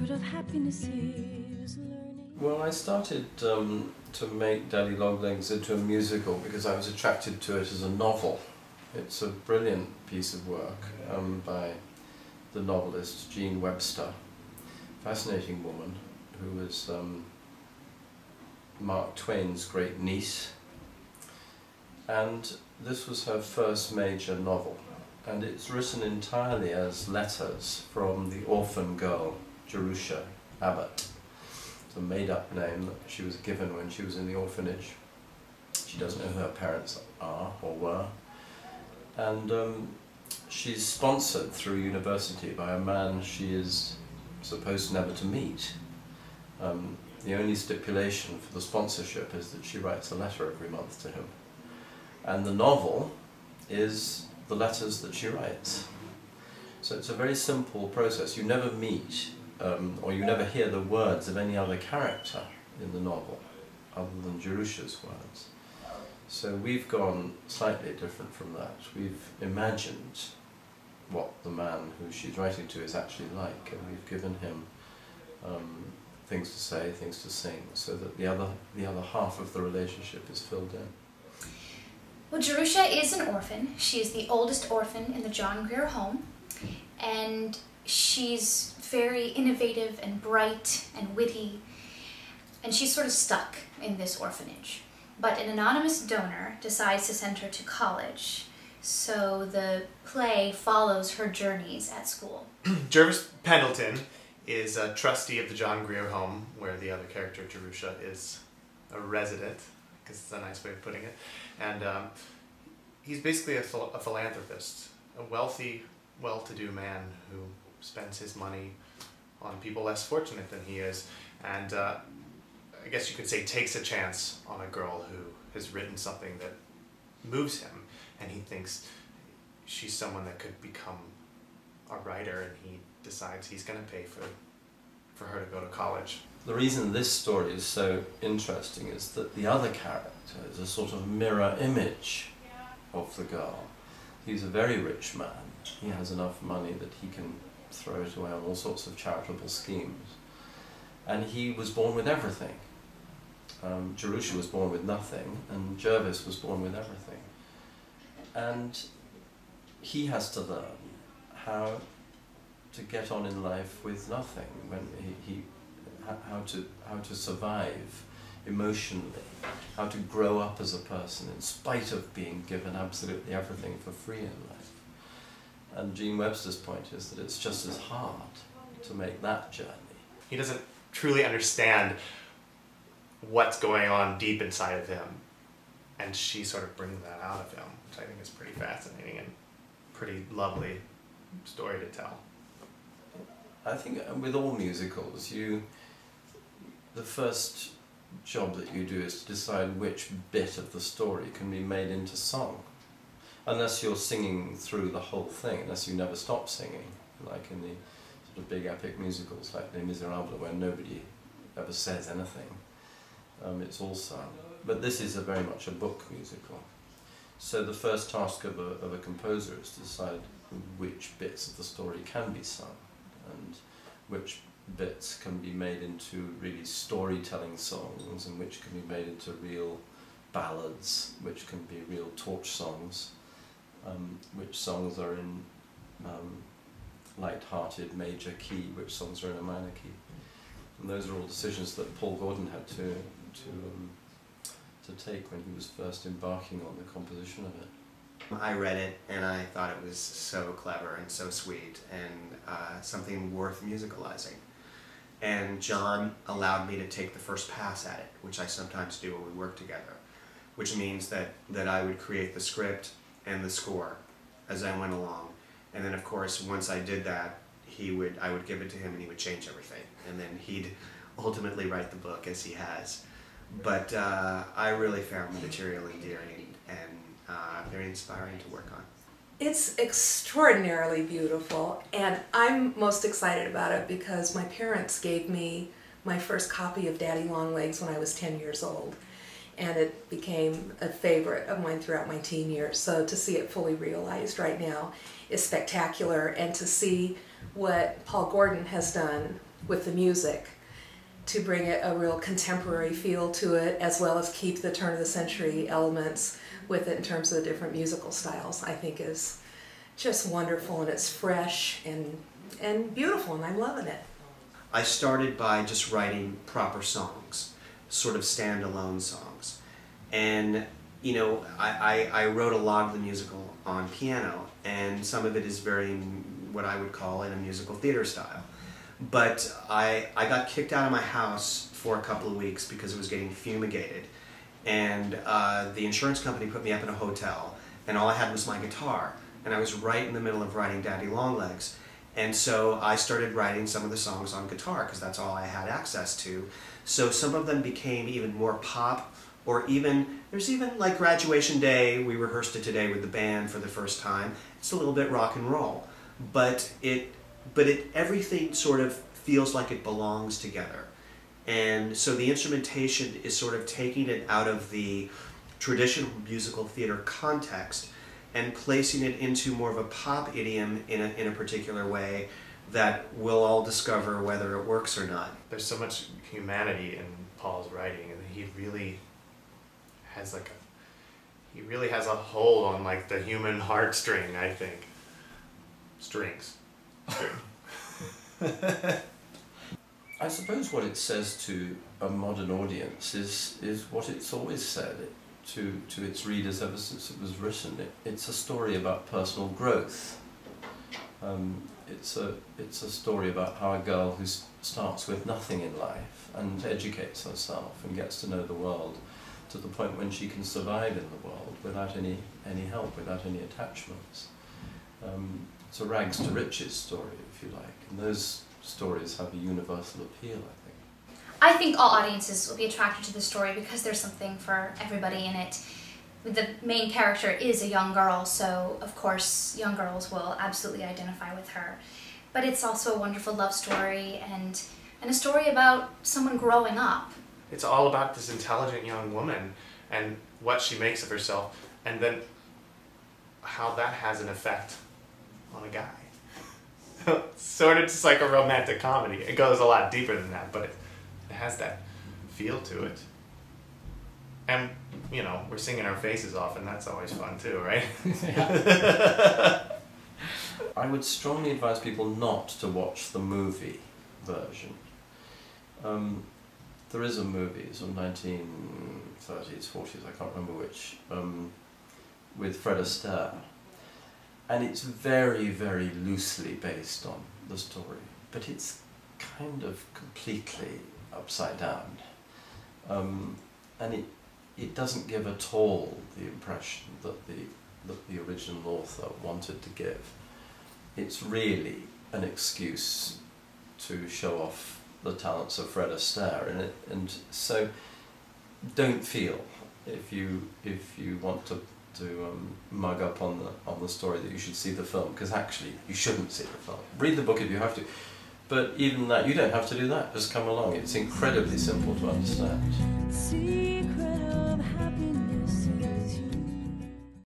secret of happiness is learning. Well, I started to make Daddy Longlegs into a musical because I was attracted to it as a novel. It's a brilliant piece of work by the novelist Jean Webster, fascinating woman who was Mark Twain's great niece, and this was her first major novel, and it's written entirely as letters from the orphan girl Jerusha Abbott. It's a made-up name that she was given when she was in the orphanage. She doesn't know who her parents are or were, and she's sponsored through university by a man she is supposed never to meet. The only stipulation for the sponsorship is that she writes a letter every month to him. And the novel is the letters that she writes. So it's a very simple process. You never meet or you never hear the words of any other character in the novel other than Jerusha's words. So we've gone slightly different from that. We've imagined what the man who she's writing to is actually like, and we've given him things to say, things to sing, so that the other half of the relationship is filled in. Well, Jerusha is an orphan. She is the oldest orphan in the John Caird home, and she's very innovative and bright and witty, and she's sort of stuck in this orphanage. But an anonymous donor decides to send her to college, so the play follows her journeys at school. Jervis Pendleton is a trustee of the John Caird home, where the other character, Jerusha, is a resident, because it's a nice way of putting it. And he's basically a philanthropist, a wealthy, well-to-do man who spends his money on people less fortunate than he is, and I guess you could say takes a chance on a girl who has written something that moves him, and he thinks she's someone that could become a writer, and he decides he's going to pay for her to go to college. The reason this story is so interesting is that the other character is a sort of mirror image of the girl. He's a very rich man. He has enough money that he can throw it away on all sorts of charitable schemes. And he was born with everything. Jerusha was born with nothing, and Jervis was born with everything. And he has to learn how to get on in life with nothing, when how to survive emotionally, how to grow up as a person in spite of being given absolutely everything for free in life. And Jean Webster's point is that it's just as hard to make that journey. He doesn't truly understand what's going on deep inside of him, and she sort of brings that out of him, which I think is pretty fascinating and pretty lovely story to tell. I think with all musicals, the first job that you do is to decide which bit of the story can be made into song. Unless you're singing through the whole thing, unless you never stop singing, like in the sort of big epic musicals like Les Miserables, where nobody ever says anything. It's all sung. But this is very much a book musical. So the first task of a composer is to decide which bits of the story can be sung, and which bits can be made into really storytelling songs, and which can be made into real ballads, which can be real torch songs, which songs are in light-hearted major key, which songs are in a minor key. And those are all decisions that Paul Gordon had to take when he was first embarking on the composition of it. I read it and I thought it was so clever and so sweet and something worth musicalizing. And John allowed me to take the first pass at it, which I sometimes do when we work together, which means that I would create the script and the score as I went along. And then of course once I did that, I would give it to him and he would change everything. And then he'd ultimately write the book as he has. But I really found the material endearing and very inspiring to work on. It's extraordinarily beautiful, and I'm most excited about it because my parents gave me my first copy of Daddy Longlegs when I was 10 years old, and it became a favorite of mine throughout my teen years. So to see it fully realized right now is spectacular, and to see what Paul Gordon has done with the music to bring it a real contemporary feel to it, as well as keep the turn-of-the-century elements with it in terms of the different musical styles, I think is just wonderful, and it's fresh and beautiful, and I'm loving it. I started by just writing proper songs, sort of standalone songs. And, you know, I wrote a lot of the musical on piano, and some of it is very what I would call in a musical theater style. But I got kicked out of my house for a couple of weeks because it was getting fumigated. And the insurance company put me up in a hotel, and all I had was my guitar. And I was right in the middle of writing Daddy Longlegs. And so I started writing some of the songs on guitar because that's all I had access to. So some of them became even more pop, or even, there's even like Graduation Day, we rehearsed it today with the band for the first time. It's a little bit rock and roll, but everything sort of feels like it belongs together. And so the instrumentation is sort of taking it out of the traditional musical theater context and placing it into more of a pop idiom in a particular way that we'll all discover whether it works or not. There's so much humanity in Paul's writing, and he really has a hold on like the human heartstring, I think. Strings. I suppose what it says to a modern audience is what it's always said to its readers ever since it was written. It's a story about personal growth. It's a story about how a girl who starts with nothing in life and educates herself and gets to know the world to the point when she can survive in the world without any help, without any attachments. It's a rags to riches story, if you like, and those stories have a universal appeal, I think. I think all audiences will be attracted to the story because there's something for everybody in it. The main character is a young girl, so of course young girls will absolutely identify with her. But it's also a wonderful love story and a story about someone growing up. It's all about this intelligent young woman and what she makes of herself, and then how that has an effect on a guy. Sort of just like a romantic comedy. It goes a lot deeper than that, but it has that feel to it. And, you know, we're singing our faces off, and that's always fun too, right? I would strongly advise people not to watch the movie version. There is a movie, it's from 1930s, 40s, I can't remember which, with Fred Astaire. And it's very, very loosely based on the story, but it's kind of completely upside down. And it doesn't give at all the impression that the original author wanted to give. It's really an excuse to show off the talents of Fred Astaire in it, and so don't feel if you want to mug up on the story that you should see the film, because actually you shouldn't see the film. Read the book if you have to, but even that, you don't have to do that. Just come along. It's incredibly simple to understand. Secret